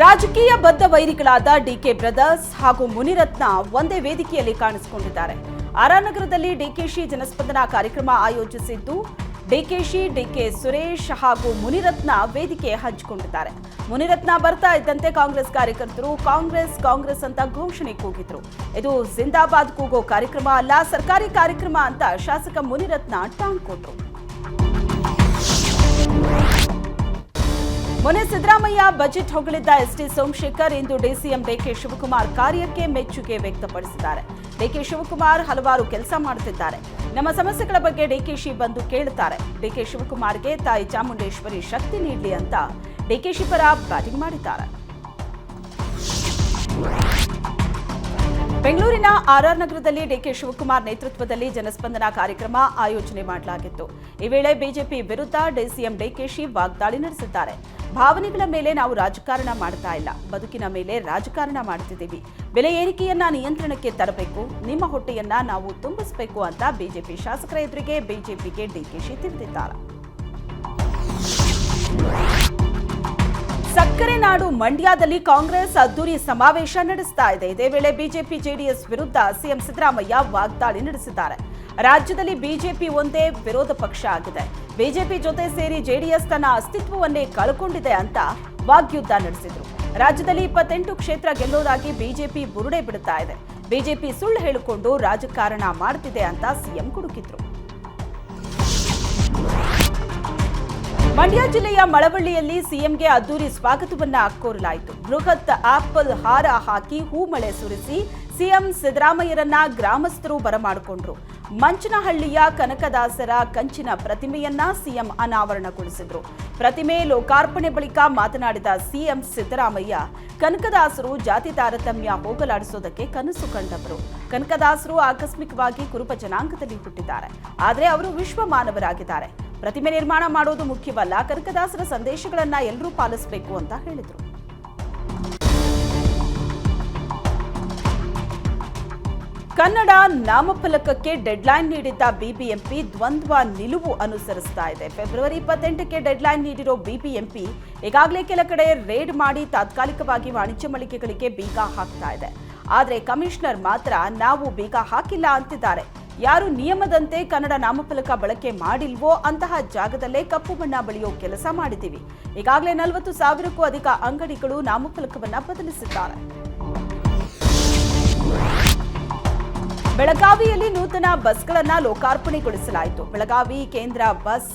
ರಾಜಕೀಯ ಬದ್ಧ ವೈರಿಗಳಾದ DK brothers ಹಾಗೂ ಮುನಿರತ್ನ ಒಂದೇ ವೇದಿಕೆಯಲ್ಲಿ ಕಾಣಿಸಿಕೊಂಡಿದ್ದಾರೆ. ಆರ್‌ನಗರದಲ್ಲಿ ಡಿಕೆಶಿ ಜನಸ್ಪಂದನ ಕಾರ್ಯಕ್ರಮ ಆಯೋಜಿಸಿದ್ದು ಡಿಕೆಶಿ, ಡಿಕೆ ಸುರೇಶ್ ಹಾಗೂ ಮುನಿರತ್ನ ವೇದಿಕೆ ಹಂಚಿಕೊಂಡಿದ್ದಾರೆ. ಮುನಿರತ್ನ ಬರ್ತಾ ಇದ್ದಂತೆ ಕಾಂಗ್ರೆಸ್ ಕಾರ್ಯಕರ್ತರು ಕಾಂಗ್ರೆಸ್ ಅಂತ ಘೋಷಣೆ ಕೂಗಿದ್ರು. ಇದು ಜಿಂದಾಬಾದ್ ಕೂಗೋ ಕಾರ್ಯಕ್ರಮ ಅಲ್ಲ, ಸರ್ಕಾರಿ ಕಾರ್ಯಕ್ರಮ ಅಂತ ಶಾಸಕ ಮುನಿರತ್ನ ಟಾಂಗ್ ಕೊಟ್ರು. ಮೊನ್ನೆ ಸಿದ್ದರಾಮಯ್ಯ ಬಜೆಟ್ ಹೊಗಳಿದ್ದ ಎಸ್ಟಿ ಸೋಮಶೇಖರ್ ಇಂದು ಡಿಸಿಎಂ ಡಿಕೆ ಶಿವಕುಮಾರ್ ಕಾರ್ಯಕ್ಕೆ ಮೆಚ್ಚುಗೆ ವ್ಯಕ್ತಪಡಿಸಿದ್ದಾರೆ. ಡಿಕೆ ಶಿವಕುಮಾರ್ ಹಲವಾರು ಕೆಲಸ ಮಾಡುತ್ತಿದ್ದಾರೆ, ನಮ್ಮ ಸಮಸ್ಯೆಗಳ ಬಗ್ಗೆ ಡಿಕೆಶಿ ಬಂದು ಕೇಳುತ್ತಾರೆ. ಡಿಕೆ ಶಿವಕುಮಾರ್ಗೆ ತಾಯಿ ಚಾಮುಂಡೇಶ್ವರಿ ಶಕ್ತಿ ನೀಡಲಿ ಅಂತ ಡಿಕೆಶಿ ಪರ ಬ್ಯಾಟಿಂಗ್ ಮಾಡಿದ್ದಾರೆ. ಬೆಂಗಳೂರಿನ ಆರ್‌ನಗರದಲ್ಲಿ ಡಿಕೆ ಶಿವಕುಮಾರ್ ನೇತೃತ್ವದಲ್ಲಿ ಜನಸ್ಪಂದನ ಕಾರ್ಯಕ್ರಮ ಆಯೋಜನೆ ಮಾಡಲಾಗಿತ್ತು. ಈ ವೇಳೆ ಬಿಜೆಪಿ ವಿರುದ್ಧ ಡಿಸಿಎಂ ಡಿಕೆಶಿ ವಾಗ್ದಾಳಿ ನಡೆಸಿದ್ದಾರೆ. ಭಾವನೆಗಳ ಮೇಲೆ ನಾವು ರಾಜಕಾರಣ ಮಾಡ್ತಾ ಇಲ್ಲ, ಬದುಕಿನ ಮೇಲೆ ರಾಜಕಾರಣ ಮಾಡ್ತಿದ್ದೀವಿ. ಬೆಲೆ ಏರಿಕೆಯನ್ನ ನಿಯಂತ್ರಣಕ್ಕೆ ತರಬೇಕು, ನಿಮ್ಮ ಹೊಟ್ಟೆಯನ್ನ ನಾವು ತುಂಬಿಸಬೇಕು ಅಂತ ಬಿಜೆಪಿ ಶಾಸಕರ ಎದುರಿಗೆ ಬಿಜೆಪಿಗೆ ಡಿಕೆಶಿ ತಿಳಿದಿದ್ದಾರೆ. ಸಕ್ಕರೆ ನಾಡು ಮಂಡ್ಯದಲ್ಲಿ ಕಾಂಗ್ರೆಸ್ ಅದ್ದೂರಿ ಸಮಾವೇಶ ನಡೆಸ್ತಾ ಇದೆ. ಇದೇ ವೇಳೆ ಬಿಜೆಪಿ ಜೆಡಿಎಸ್ ವಿರುದ್ಧ ಸಿಎಂ ಸಿದ್ದರಾಮಯ್ಯ ವಾಗ್ದಾಳಿ ನಡೆಸಿದ್ದಾರೆ. ರಾಜ್ಯದಲ್ಲಿ ಬಿಜೆಪಿ ಒಂದೇ ವಿರೋಧ ಪಕ್ಷ ಆಗಿದೆ, ಬಿಜೆಪಿ ಜೊತೆ ಸೇರಿ ಜೆಡಿಎಸ್ ತನ್ನ ಅಸ್ತಿತ್ವವನ್ನೇ ಕಳ್ಕೊಂಡಿದೆ ಅಂತ ವಾಗ್ಯುದ್ಧ ನಡೆಸಿದ್ರು. ರಾಜ್ಯದಲ್ಲಿ 28 ಕ್ಷೇತ್ರ ಗೆಲ್ಲೋದಾಗಿ ಬಿಜೆಪಿ ಬುರುಡೆ ಬಿಡುತ್ತಾ ಇದೆ, ಬಿಜೆಪಿ ಸುಳ್ಳು ಹೇಳಿಕೊಂಡು ರಾಜಕಾರಣ ಮಾಡ್ತಿದೆ ಅಂತ ಸಿಎಂ ಕುಡುಕಿದ್ರು. ಮಂಡ್ಯ ಜಿಲ್ಲೆಯ ಮಳವಳ್ಳಿಯಲ್ಲಿ ಸಿಎಂಗೆ ಅದ್ದೂರಿ ಸ್ವಾಗತವನ್ನ ಕೋರಲಾಯಿತು. ಬೃಹತ್ ಆಪಲ್ ಹಾರ ಹಾಕಿ ಹೂಮಳೆ ಸುರಿಸಿ ಸಿಎಂ ಸಿದ್ದರಾಮಯ್ಯರನ್ನ ಗ್ರಾಮಸ್ಥರು ಬರಮಾಡಿಕೊಂಡ್ರು. ಮಂಚನಹಳ್ಳಿಯ ಕನಕದಾಸರ ಕಂಚಿನ ಪ್ರತಿಮೆಯನ್ನ ಸಿಎಂ ಅನಾವರಣಗೊಳಿಸಿದ್ರು. ಪ್ರತಿಮೆ ಲೋಕಾರ್ಪಣೆ ಬಳಿಕ ಮಾತನಾಡಿದ ಸಿಎಂ ಸಿದ್ದರಾಮಯ್ಯ, ಕನಕದಾಸರು ಜಾತಿ ತಾರತಮ್ಯ ಹೋಗಲಾಡಿಸೋದಕ್ಕೆ ಕನಸು ಕಂಡವರು. ಕನಕದಾಸರು ಆಕಸ್ಮಿಕವಾಗಿ ಕುರುಬ ಜನಾಂಗದಲ್ಲಿ ಹುಟ್ಟಿದ್ದಾರೆ, ಆದರೆ ಅವರು ವಿಶ್ವ ಮಾನವರಾಗಿದ್ದಾರೆ. ಪ್ರತಿಮೆ ನಿರ್ಮಾಣ ಮಾಡೋದು ಮುಖ್ಯವಲ್ಲ, ಕನಕದಾಸರ ಸಂದೇಶಗಳನ್ನ ಎಲ್ಲರೂ ಪಾಲಿಸಬೇಕು ಅಂತ ಹೇಳಿದರು. ಕನ್ನಡ ನಾಮಫಲಕಕ್ಕೆ ಡೆಡ್ಲೈನ್ ನೀಡಿದ್ದ ಬಿಬಿಎಂಪಿ ದ್ವಂದ್ವ ನಿಲುವು ಅನುಸರಿಸ್ತಾ ಇದೆ. ಫೆಬ್ರವರಿ 28ಕ್ಕೆ ಡೆಡ್ಲೈನ್ ನೀಡಿರೋ ಬಿಬಿಎಂಪಿ ಈಗಾಗಲೇ ಕೆಲ ಕಡೆ ರೇಡ್ ಮಾಡಿ ತಾತ್ಕಾಲಿಕವಾಗಿ ವಾಣಿಜ್ಯ ಮಳಿಗೆಗಳಿಗೆ ಬೀಗ ಹಾಕ್ತಾ ಇದೆ. ಆದರೆ ಕಮಿಷನರ್ ಮಾತ್ರ ನಾವು ಬೀಗ ಹಾಕಿಲ್ಲ ಅಂತಿದ್ದಾರೆ. ಯಾರು ನಿಯಮದಂತೆ ಕನ್ನಡ ನಾಮಫಲಕ ಬಳಕೆ ಮಾಡಿಲ್ವೋ ಅಂತಹ ಜಾಗದಲ್ಲೇ ಕಪ್ಪು ಬಣ್ಣ ಬಳಿಯೋ ಕೆಲಸ ಮಾಡಿದ್ದೀವಿ. ಈಗಾಗಲೇ 40,000ಕ್ಕೂ ಅಧಿಕ ಅಂಗಡಿಗಳು ನಾಮಫಲಕವನ್ನ ಬದಲಿಸಿದ್ದಾರೆ. ಬೆಳಗಾವಿಯಲ್ಲಿ ನೂತನ ಬಸ್ಗಳನ್ನು ಲೋಕಾರ್ಪಣೆಗೊಳಿಸಲಾಯಿತು. ಬೆಳಗಾವಿ ಕೇಂದ್ರ ಬಸ್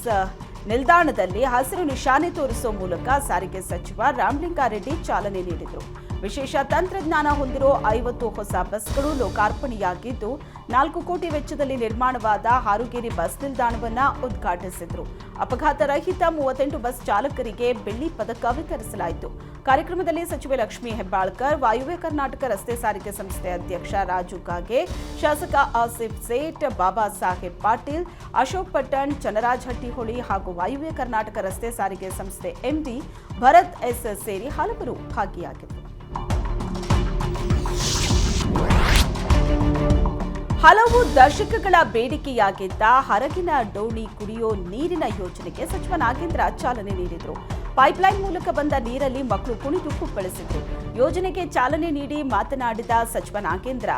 ನಿಲ್ದಾಣದಲ್ಲಿ ಹಸಿರು ನಿಶಾನೆ ತೋರಿಸುವ ಮೂಲಕ ಸಾರಿಗೆ ಸಚಿವ ರಾಮಲಿಂಗಾರೆಡ್ಡಿ ಚಾಲನೆ ನೀಡಿದರು. ವಿಶೇಷ ತಂತ್ರಜ್ಞಾನ ಹೊಂದಿರೋ 50 ಹೊಸ ಬಸ್ಗಳು ಲೋಕಾರ್ಪಣೆಯಾಗಿದ್ದು 4 ಕೋಟಿ ವೆಚ್ಚದಲ್ಲಿ ನಿರ್ಮಾಣವಾದ ಹಾರುಗೇರಿ ಬಸ್ ನಿಲ್ದಾಣವನ್ನು ಉದ್ಘಾಟಿಸಿದರು. ಅಪಘಾತ ರಹಿತ 38 ಬಸ್ ಚಾಲಕರಿಗೆ ಬೆಳ್ಳಿ ಪದಕ ವಿತರಿಸಲಾಯಿತು. ಕಾರ್ಯಕ್ರಮದಲ್ಲಿ ಸಚಿವೆ ಲಕ್ಷ್ಮೀ ಹೆಬ್ಬಾಳ್ಕರ್, ವಾಯುವ್ಯ ಕರ್ನಾಟಕ ರಸ್ತೆ ಸಾರಿಗೆ ಸಂಸ್ಥೆ ಅಧ್ಯಕ್ಷ ರಾಜು ಕಾಗೆ, ಶಾಸಕ ಆಸಿಫ್ ಸೇಠ್, ಬಾಬಾ ಸಾಹೇಬ್ ಪಾಟೀಲ್, ಅಶೋಕ್ ಪಟ್ಟಣ್, ಚನ್ನರಾಜ್ ಹಟ್ಟಿಹೊಳಿ ಹಾಗೂ ವಾಯುವ್ಯ ಕರ್ನಾಟಕ ರಸ್ತೆ ಸಾರಿಗೆ ಸಂಸ್ಥೆ ಎಂಡಿ ಭರತ್ ಎಸ್ ಸೇರಿ ಹಲವರು ಭಾಗಿಯಾಗಿದ್ದರು. ಹಲವು ದಶಕಗಳ ಬೇಡಿಕೆಯಾಗಿದ್ದ ಹರಗಿನ ಡೋಣಿ ಕುಡಿಯೋ ನೀರಿನ ಯೋಜನೆಗೆ ಸಚಿವ ನಾಗೇಂದ್ರ ಚಾಲನೆ ನೀಡಿದರು. ಪೈಪ್ಲೈನ್ ಮೂಲಕ ಬಂದ ನೀರಲ್ಲಿ ಮಕ್ಕಳು ಕುಣಿದು ಕುಪ್ಪಳಿಸಿದ್ರು. ಯೋಜನೆಗೆ ಚಾಲನೆ ನೀಡಿ ಮಾತನಾಡಿದ ಸಚಿವ ನಾಗೇಂದ್ರ,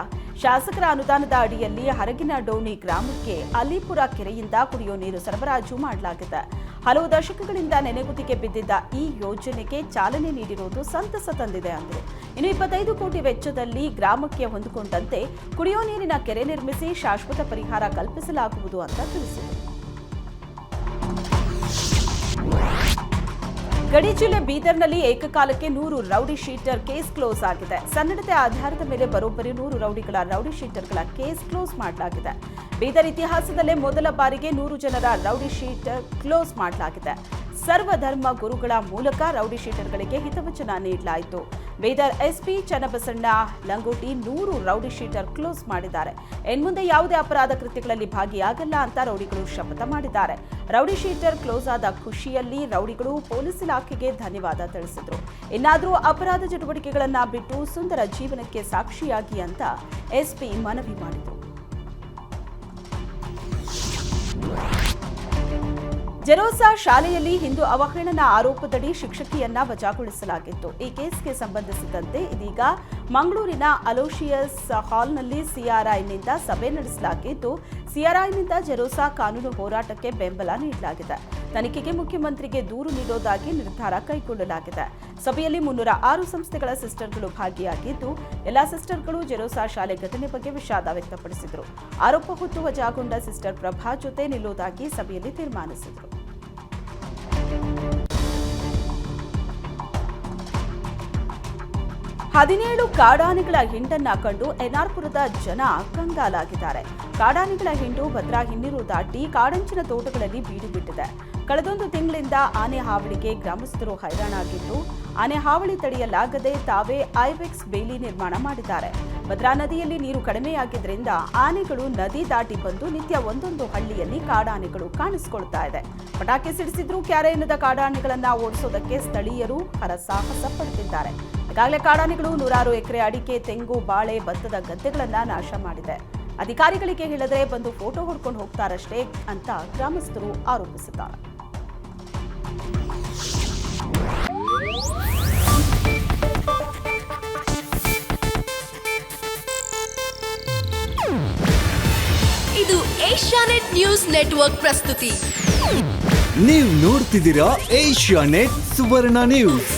ಶಾಸಕರ ಅನುದಾನದ ಅಡಿಯಲ್ಲಿ ಹರಗಿನ ಡೋಣಿ ಗ್ರಾಮಕ್ಕೆ ಅಲಿಪುರ ಕೆರೆಯಿಂದ ಕುಡಿಯೋ ನೀರು ಸರಬರಾಜು ಮಾಡಲಾಗಿದೆ. ಹಲವು ದಶಕಗಳಿಂದ ನೆನೆಗುದಿಗೆ ಬಿದ್ದಿದ್ದ ಈ ಯೋಜನೆಗೆ ಚಾಲನೆ ನೀಡಿರುವುದು ಸಂತಸ ತಂದಿದೆ ಅಂದರು. ಇನ್ನು 25 ಕೋಟಿ ವೆಚ್ಚದಲ್ಲಿ ಗ್ರಾಮಕ್ಕೆ ಹೊಂದಿಕೊಂಡಂತೆ ಕುಡಿಯೋ ನೀರಿನ ಕೆರೆ ನಿರ್ಮಿಸಿ ಶಾಶ್ವತ ಪರಿಹಾರ ಕಲ್ಪಿಸಲಾಗುವುದು ಅಂತ ತಿಳಿಸಿದರು. ಗಡಿ ಜಿಲ್ಲೆ ಬೀದರ್ನಲ್ಲಿ ಏಕಕಾಲಕ್ಕೆ 100 ರೌಡಿ ಶೀಟರ್ ಕೇಸ್ ಕ್ಲೋಸ್ ಆಗಿದೆ. ಸನ್ನಡತೆ ಆಧಾರದ ಮೇಲೆ ಬರೋಬ್ಬರಿ 100 ರೌಡಿಗಳ ರೌಡಿ ಶೀಟರ್ಗಳ ಕೇಸ್ ಕ್ಲೋಸ್ ಮಾಡಲಾಗಿದೆ. ಬೀದರ್ ಇತಿಹಾಸದಲ್ಲೇ ಮೊದಲ ಬಾರಿಗೆ 100 ಜನರ ರೌಡಿ ಶೀಟರ್ ಕ್ಲೋಸ್ ಮಾಡಲಾಗಿದೆ. ಸರ್ವಧರ್ಮ ಗುರುಗಳ ಮೂಲಕ ರೌಡಿ ಶೀಟರ್ಗಳಿಗೆ ಹಿತವಚನ ನೀಡಲಾಯಿತು. Bidar SP Channabasanna Langoti 100 rowdy sheeter close ಮಾಡಿದ್ದಾರೆ. ಇನ್ಮುಂದೆ ಯಾವುದೇ ಅಪರಾಧ ಕೃತ್ಯಗಳಲ್ಲಿ ಭಾಗಿಯಾಗಲ್ಲ ಅಂತ ರೌಡಿಗಳು ಶಪಥ ಮಾಡಿದ್ದಾರೆ. ರೌಡಿ ಶೀಟರ್ ಕ್ಲೋಸ್ ಆದ ಖುಷಿಯಲ್ಲಿ ರೌಡಿಗಳು ಪೊಲೀಸ್ ಇಲಾಖೆಗೆ ಧನ್ಯವಾದ ತಿಳಿಸಿದ್ರು. ಇನ್ನಾದರೂ ಅಪರಾಧ ಚಟುವಟಿಕೆಗಳನ್ನ ಬಿಟ್ಟು ಸುಂದರ ಜೀವನಕ್ಕೆ ಸಾಕ್ಷಿಯಾಗಿ ಅಂತ ಎಸ್ಪಿ ಮನವಿ ಮಾಡಿದರು. ಜೆರೋಸಾ ಶಾಲೆಯಲ್ಲಿ ಹಿಂದೂ ಅವಹೇಳನ ಆರೋಪದಡಿ ಶಿಕ್ಷಕಿಯನ್ನ ವಜಾಗೊಳಿಸಲಾಗಿತ್ತು. ಈ ಕೇಸ್ಗೆ ಸಂಬಂಧಿಸಿದಂತೆ ಇದೀಗ ಮಂಗಳೂರಿನ ಅಲೋಶಿಯಸ್ ಹಾಲ್ನಲ್ಲಿ ಸಿಆರ್ಐನಿಂದ ಸಭೆ ನಡೆಸಲಾಗಿದ್ದು, ಸಿಆರ್ಐನಿಂದ ಜೆರೋಸಾ ಕಾನೂನು ಹೋರಾಟಕ್ಕೆ ಬೆಂಬಲ ನೀಡಲಾಗಿದೆ. ತನಿಖೆಗೆ ಮುಖ್ಯಮಂತ್ರಿಗೆ ದೂರು ನೀಡೋದಾಗಿ ನಿರ್ಧಾರ ಕೈಗೊಳ್ಳಲಾಗಿದೆ. ಸಭೆಯಲ್ಲಿ 306 ಸಂಸ್ಥೆಗಳ ಸಿಸ್ಟರ್ಗಳು ಭಾಗಿಯಾಗಿದ್ದು, ಎಲ್ಲಾ ಸಿಸ್ಟರ್ಗಳು ಜೆರೋಸಾ ಶಾಲೆ ಘಟನೆ ಬಗ್ಗೆ ವಿಷಾದ ವ್ಯಕ್ತಪಡಿಸಿದರು. ಆರೋಪ ಹೊತ್ತು ವಜಾಗೊಂಡ ಸಿಸ್ಟರ್ ಪ್ರಭಾ ಜೊತೆ ನಿಲ್ಲುವುದಾಗಿ ಸಭೆಯಲ್ಲಿ ತೀರ್ಮಾನಿಸಿದರು. 17 ಕಾಡಾನೆಗಳ ಹಿಂಡನ್ನ ಕಂಡು ಎನ್ಆರ್ಪುರದ ಜನ ಕಂಗಾಲಾಗಿದ್ದಾರೆ. ಕಾಡಾನೆಗಳ ಹಿಂಡು ಭದ್ರಾ ಹಿನ್ನೀರು ದಾಟಿ ಕಾಡಂಚಿನ ತೋಟಗಳಲ್ಲಿ ಬೀಡು ಬಿಟ್ಟಿದೆ. ಕಳೆದೊಂದು ತಿಂಗಳಿಂದ ಆನೆ ಹಾವಳಿಗೆ ಗ್ರಾಮಸ್ಥರು ಹೈರಾಣಾಗಿದ್ದು, ಆನೆ ಹಾವಳಿ ತಡೆಯಲಾಗದೆ ತಾವೇ ಐಬೆಕ್ಸ್ ಬೇಲಿ ನಿರ್ಮಾಣ ಮಾಡಿದ್ದಾರೆ. ಭದ್ರಾ ನದಿಯಲ್ಲಿ ನೀರು ಕಡಿಮೆಯಾಗಿದ್ದರಿಂದ ಆನೆಗಳು ನದಿ ದಾಟಿ ಬಂದು ನಿತ್ಯ ಒಂದೊಂದು ಹಳ್ಳಿಯಲ್ಲಿ ಕಾಡಾನೆಗಳು ಕಾಣಿಸಿಕೊಳ್ತಾ ಇದೆ. ಪಟಾಕಿ ಸಿಡಿಸಿದ್ರೂ ಕ್ಯಾರೆ ಎನ್ನದ ಕಾಡಾನೆಗಳನ್ನ ಓಡಿಸೋದಕ್ಕೆ ಸ್ಥಳೀಯರು ಹರಸಾಹಸ ಪಡುತ್ತಿದ್ದಾರೆ. ಈಗಾಗಲೇ ಕಾಡಾನೆಗಳು 100 ಎಕರೆ ಅಡಿಕೆ, ತೆಂಗು, ಬಾಳೆ, ಭತ್ತದ ಗದ್ದೆಗಳನ್ನ ನಾಶ ಮಾಡಿದೆ. ಅಧಿಕಾರಿಗಳಿಗೆ ಹೇಳಿದ್ರೆ ಬಂದು ಫೋಟೋ ಹೊಡ್ಕೊಂಡು ಹೋಗ್ತಾರಷ್ಟೇ ಅಂತ ಗ್ರಾಮಸ್ಥರು ಆರೋಪಿಸಿದ್ದಾರೆ. ಇದು ಏಷ್ಯಾನೆಟ್ ನ್ಯೂಸ್ ನೆಟ್ವರ್ಕ್ ಪ್ರಸ್ತುತಿ. ನೀವು ನೋಡ್ತಿದ್ದೀರಾ ಏಷ್ಯಾನೆಟ್ ಸುವರ್ಣ ನ್ಯೂಸ್.